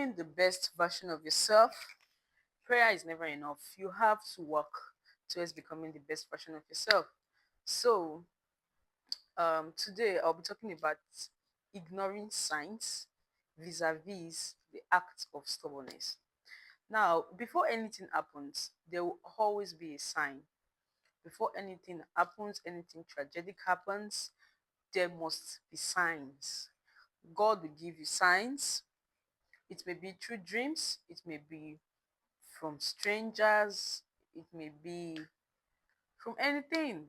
becoming the best version of yourself, prayer is never enough. You have to work towards becoming the best version of yourself. So, today I'll be talking about ignoring signs vis-a-vis the act of stubbornness. Now, before anything happens, there will always be a sign. Before anything happens, anything tragic happens, there must be signs. God will give you signs. It may be through dreams, it may be from strangers, it may be from anything,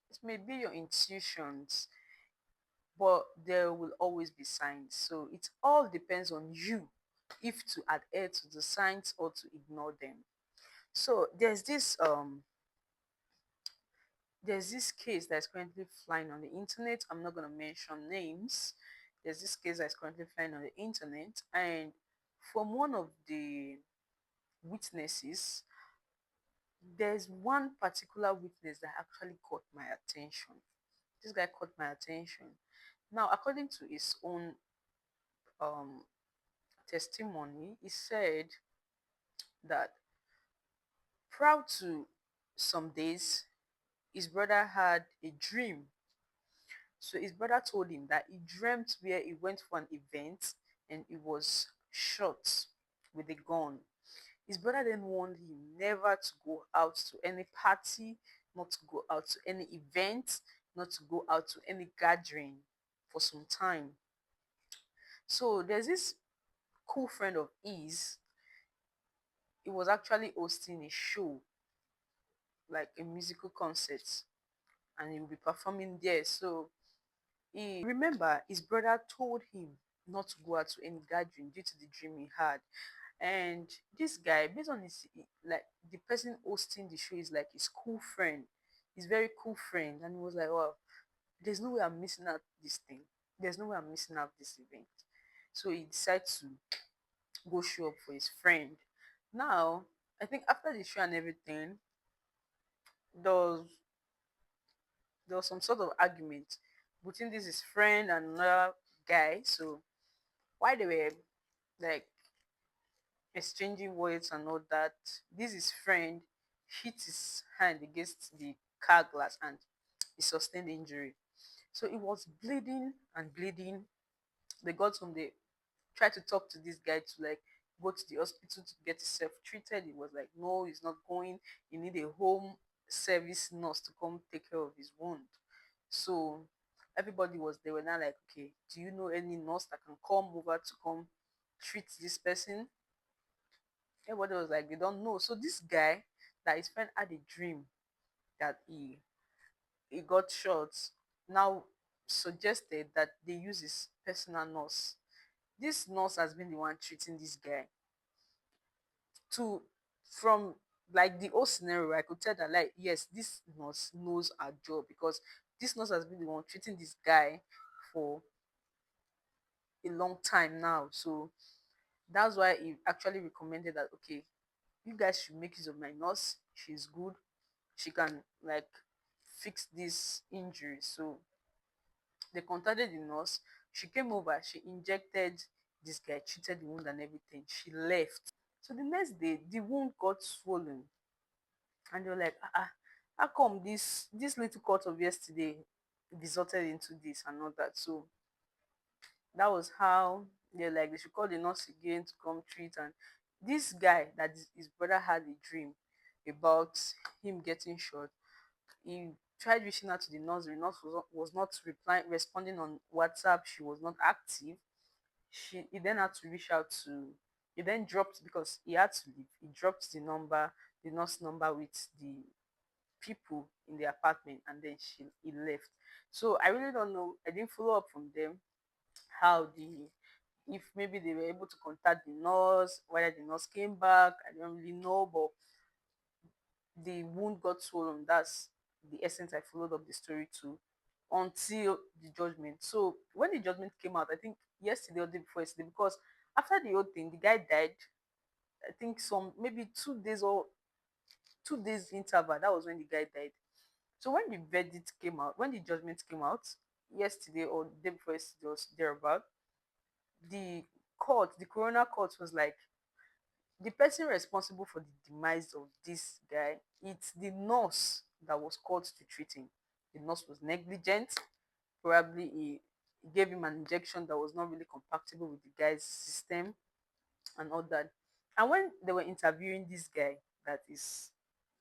it may be your intuitions, but there will always be signs. So it all depends on you if to adhere to the signs or to ignore them. So there's this case that's currently flying on the internet. I'm not going to mention names. There's this case that's currently flying on the internet, and from one of the witnesses, there's one particular witness that actually caught my attention. This guy caught my attention. Now, according to his own um, testimony, he said that prior to some days, his brother had a dream. So his brother told him that he dreamt where he went for an event and he was shot with a gun. His brother then warned him never to go out to any party, not to go out to any event, not to go out to any gathering for some time. So there's this cool friend of his. He was actually hosting a show, like a musical concert, and he will be performing there. So he remember his brother told him not to go out to any gathering due to the dream he had. And this guy, based on his like the person hosting the show is like his cool friend, his very cool friend, and he was like, "Well, there's no way I'm missing out this thing. There's no way I'm missing out this event." So he decided to go show up for his friend. Now, I think after the show and everything, there was there was some sort of argument between this his friend and another guy. So while they were like exchanging words and all that, this his friend hit his hand against the car glass and he sustained injury. So he was bleeding and bleeding. They got home, they tried to talk to this guy to like go to the hospital to get himself treated. He was like, no, he's not going. You need a home service nurse to come take care of his wound. So everybody was they were now like, okay, do you know any nurse that can come over to come treat this person? Everybody was like, they don't know. So this guy that his friend had a dream that he got shot now suggested that they use his personal nurse. This nurse has been the one treating this guy to from like the whole scenario. I could tell that like yes, this nurse knows her job because this nurse has been the one treating this guy for a long time now. So that's why he actually recommended that okay, you guys should make use of my nurse. She's good. She can like fix this injury. So they contacted the nurse. She came over. She injected this guy, treated the wound and everything. She left. So the next day, the wound got swollen, and they were like, how come this little cut of yesterday resulted into this and all that? So that was how they're like they should call the nurse again to come treat. And this guy that his brother had a dream about him getting shot. He tried reaching out to the nurse. The nurse was not replying, responding on WhatsApp. She was not active. He then had to reach out to. He then dropped because he had to leave. He dropped the nurse number with the people in the apartment, and then he left. So I really don't know. I didn't follow up from them how the if maybe they were able to contact the nurse, whether the nurse came back. I don't really know, but the wound got swollen. That's the essence I followed up the story to until the judgment. So when the judgment came out, I think yesterday or the day before yesterday, because after the whole thing, the guy died. I think some maybe 2 days or 2 days interval. That was when the guy died. So when the verdict came out, when the judgment came out yesterday or the day before yesterday or thereabout, the court, the coroner court was like, the person responsible for the demise of this guy, it's the nurse that was called to treat him. The nurse was negligent. Probably he gave him an injection that was not really compatible with the guy's system and all that. And when they were interviewing this guy, that his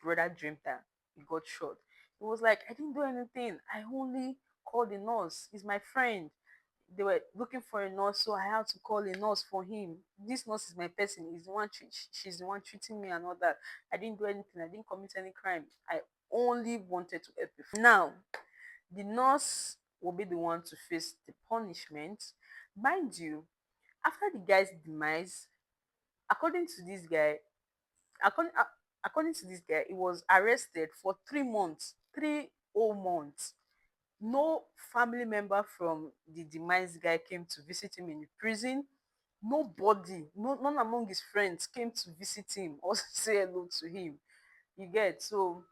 brother dreamed that he got shot, he was like, I didn't do anything. I only called the nurse. He's my friend. They were looking for a nurse, so I had to call a nurse for him. This nurse is my person. He's the one. She's the one treating me and all that. I didn't do anything. I didn't commit any crime. I only wanted to help you. Now, the nurse will be the one to face the punishment. Mind you, after the guy's demise, according to this guy, according, according to this guy, he was arrested for 3 months, 3 whole months. No family member from the demise guy came to visit him in the prison. Nobody, none among his friends came to visit him or say hello to him. You get, so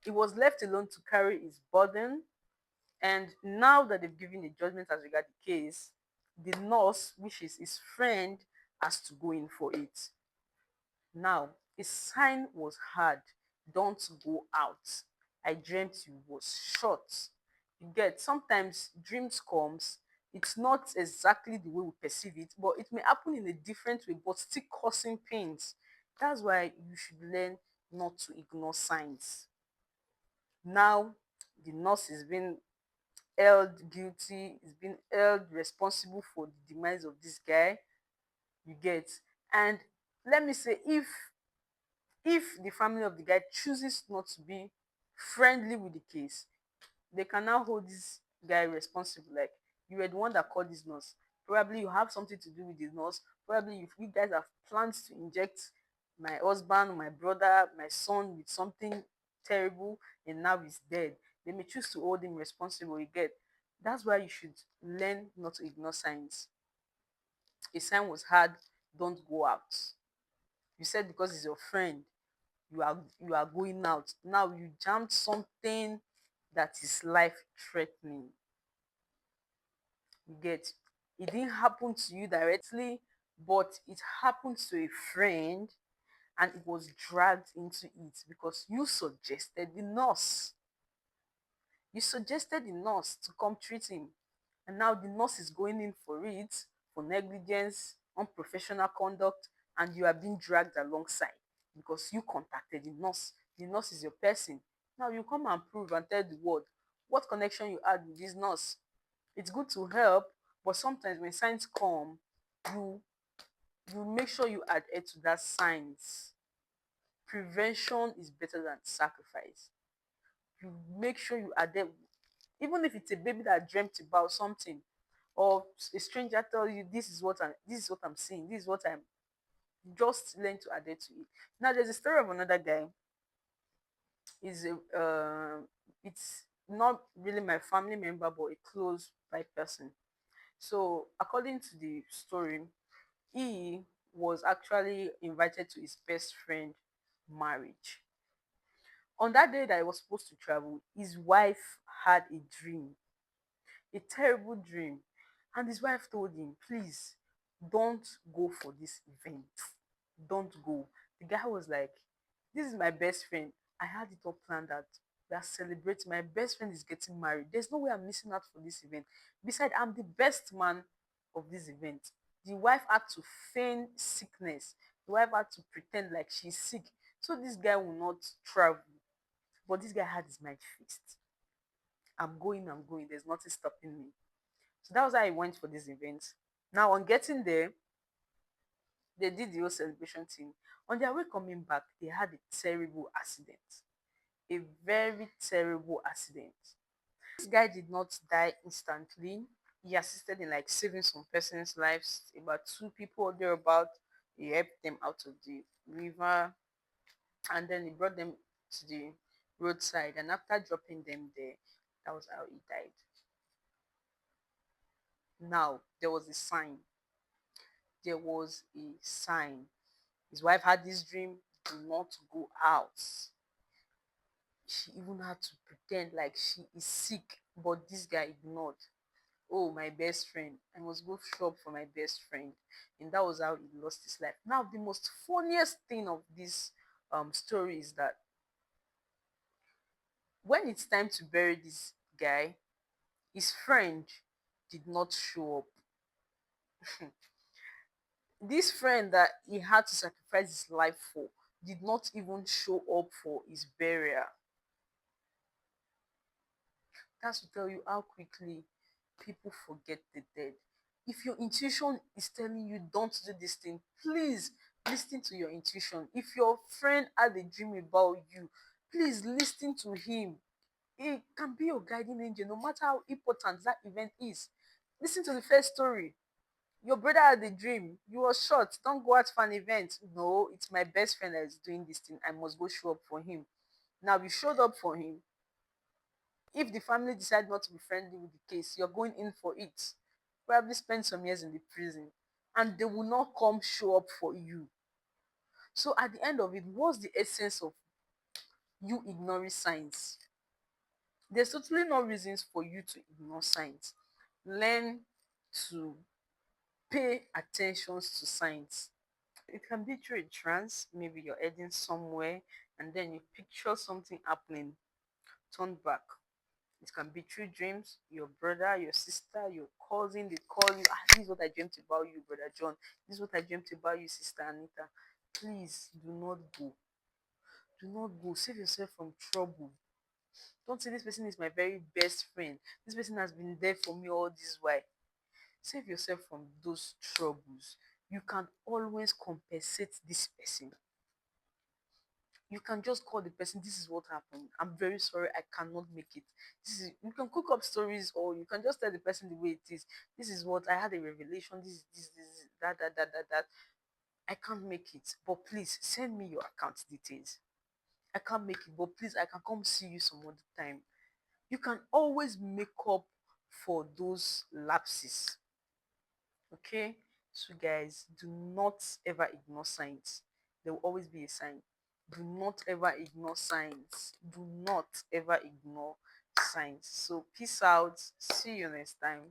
he was left alone to carry his burden. And now that they've given a judgment as regard the case, the nurse, which is his friend, has to go in for it. Now, a sign was heard, don't go out. I dreamt you was shot. You get, sometimes dreams comes, it's not exactly the way we perceive it, but it may happen in a different way, but still causing pains. That's why you should learn not to ignore signs. Now, the nurse is being held guilty, is being held responsible for the demise of this guy. You get, and let me say, if the family of the guy chooses not to be friendly with the case, they can now hold this guy responsible. Like, you were the one that called this nurse. Probably you have something to do with the nurse. Probably if you guys have plans to inject my husband, my brother, my son with something terrible, and now he's dead, they may choose to hold him responsible. You get, that's why you should learn not to ignore signs. A sign was hard, don't go out. You said because he's your friend, you are going out. Now you jammed something that is life threatening. You get, it didn't happen to you directly, but it happened to a friend, and it was dragged into it because you suggested the nurse to come treat him. And now the nurse is going in for it, for negligence, unprofessional conduct, and you are being dragged alongside because you contacted the nurse. The nurse is your person. Now you come and prove and tell the world what connection you had with this nurse. It's good to help, but sometimes when signs come, you you make sure you adhere to that signs. Prevention is better than sacrifice. You make sure you adhere, even if it's a baby that dreamt about something, or a stranger tell you this is what I'm seeing, this is what I'm, just learn to adhere to it. Now there's a story of another guy. Is a it's not really my family member, but a close by person. So according to the story, he was actually invited to his best friend marriage. On that day that he was supposed to travel, his wife had a dream, a terrible dream. And his wife told him, please don't go for this event. Don't go. The guy was like, this is my best friend. I had it all planned that we are celebrating. My best friend is getting married. There's no way I'm missing out for this event. Besides, I'm the best man of this event. The wife had to feign sickness. The wife had to pretend like she's sick. So this guy will not travel. But this guy had his mind fixed. I'm going. There's nothing stopping me. So that was how I went for this event. Now, on getting there, they did the whole celebration thing. On their way coming back, they had a terrible accident. A very terrible accident. This guy did not die instantly. He assisted in like saving some person's lives, about two people or thereabout. He helped them out of the river, and then he brought them to the roadside. And after dropping them there, that was how he died. Now, there was a sign. There was a sign. His wife had this dream, do not go out. She even had to pretend like she is sick, but this guy ignored. Oh, my best friend. I must go shop for my best friend. And that was how he lost his life. Now, the most funniest thing of this story is that when it's time to bury this guy, his friend did not show up. This friend that he had to sacrifice his life for did not even show up for his burial. That's to tell you how quickly people forget the dead. If your intuition is telling you don't do this thing, please listen to your intuition. If your friend had a dream about you, please listen to him. It can be your guiding angel, no matter how important that event is. Listen to the first story. Your brother had a dream. You were shot. Don't go out for an event. No, it's my best friend that is doing this thing. I must go show up for him. Now you showed up for him. If the family decide not to be friendly with the case, you're going in for it. Probably spend some years in the prison. And they will not come show up for you. So at the end of it, what's the essence of you ignoring signs? There's totally no reasons for you to ignore signs. Learn to pay attention to signs. It can be through a trance, maybe you're heading somewhere and then you picture something happening, turn back. It can be through dreams, your brother, your sister, your cousin, they call you, this is what I dreamt about you, brother John. This is what I dreamt about you, sister Anita. Please do not go. Do not go. Save yourself from trouble. Don't say this person is my very best friend. This person has been there for me all this while. Save yourself from those troubles. You can always compensate this person. You can just call the person, this is what happened, I'm very sorry, I cannot make it. This is, you can cook up stories, or you can just tell the person the way it is. This is what I had, a revelation, this that I can't make it, but please send me your account details. I can't make it, but please, I can come see you some other time. You can always make up for those lapses. Okay, so guys, do not ever ignore signs. There will always be a sign. Do not ever ignore signs. Do not ever ignore signs. So peace out. See you next time.